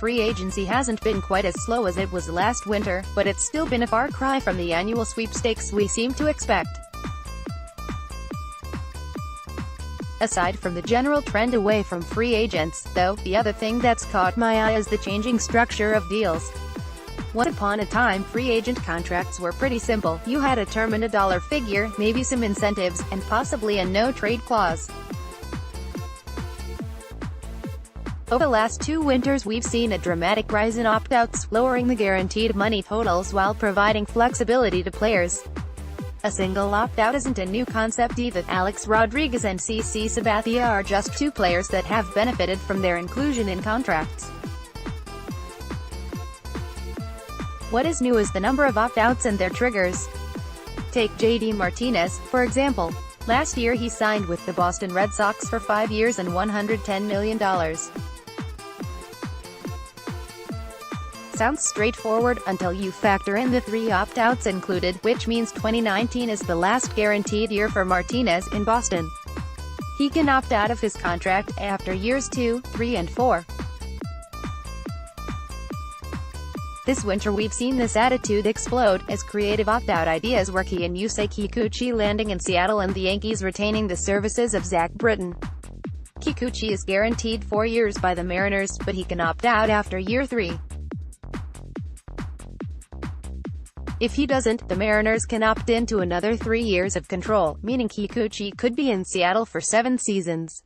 free agency hasn't been quite as slow as it was last winter, but it's still been a far cry from the annual sweepstakes we seem to expect. Aside from the general trend away from free agents, though, the other thing that's caught my eye is the changing structure of deals. Once upon a time, free agent contracts were pretty simple. You had a term and a dollar figure, maybe some incentives, and possibly a no-trade clause. Over the last 2 winters we've seen a dramatic rise in opt-outs, lowering the guaranteed money totals while providing flexibility to players. A single opt-out isn't a new concept either. Alex Rodriguez and CC Sabathia are just 2 players that have benefited from their inclusion in contracts. What is new is the number of opt-outs and their triggers. Take JD Martinez, for example. Last year he signed with the Boston Red Sox for 5 years and $110 million. Sounds straightforward, until you factor in the 3 opt-outs included, which means 2019 is the last guaranteed year for Martinez in Boston. He can opt out of his contract after years 2, 3 and 4. This winter we've seen this attitude explode, as creative opt-out ideas were key in Yusei Kikuchi landing in Seattle and the Yankees retaining the services of Zach Britton. Kikuchi is guaranteed 4 years by the Mariners, but he can opt out after year 3. If he doesn't, the Mariners can opt into another 3 years of control, meaning Kikuchi could be in Seattle for 7 seasons.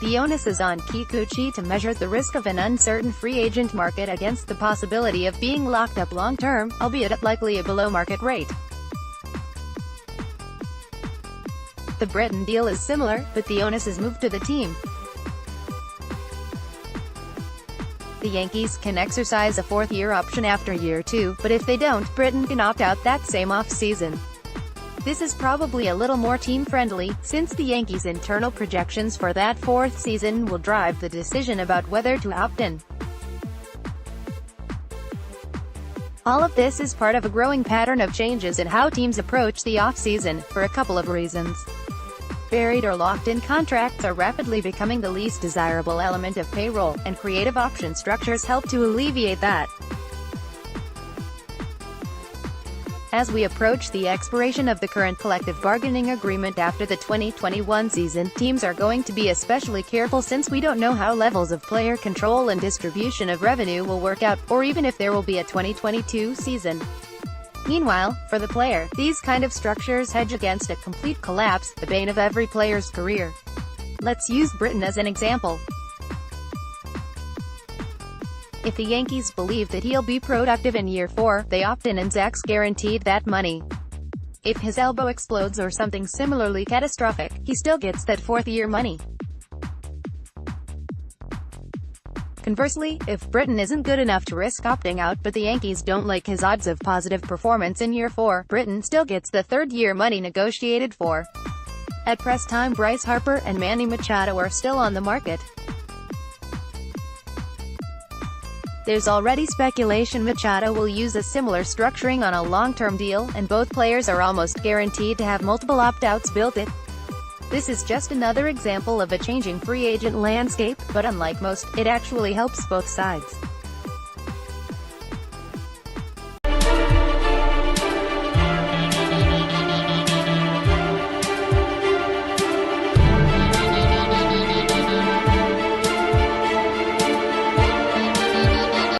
The onus is on Kikuchi to measure the risk of an uncertain free agent market against the possibility of being locked up long-term, albeit at likely a below-market rate. The Britton deal is similar, but the onus is moved to the team. The Yankees can exercise a 4th-year option after year 2, but if they don't, Britton can opt out that same off-season. This is probably a little more team-friendly, since the Yankees' internal projections for that 4th season will drive the decision about whether to opt in. All of this is part of a growing pattern of changes in how teams approach the off-season, for a couple of reasons. Buried or locked-in contracts are rapidly becoming the least desirable element of payroll, and creative option structures help to alleviate that. As we approach the expiration of the current collective bargaining agreement after the 2021 season, teams are going to be especially careful since we don't know how levels of player control and distribution of revenue will work out, or even if there will be a 2022 season. Meanwhile, for the player, these kind of structures hedge against a complete collapse, the bane of every player's career. Let's use Britton as an example. If the Yankees believe that he'll be productive in year 4, they opt in and Zach's guaranteed that money. If his elbow explodes or something similarly catastrophic, he still gets that 4th-year money. Conversely, if Britton isn't good enough to risk opting out but the Yankees don't like his odds of positive performance in year 4, Britton still gets the 3rd-year money negotiated for. At press time, Bryce Harper and Manny Machado are still on the market. There's already speculation Machado will use a similar structuring on a long-term deal, and both players are almost guaranteed to have multiple opt-outs built in. This is just another example of a changing free agent landscape, but unlike most, it actually helps both sides.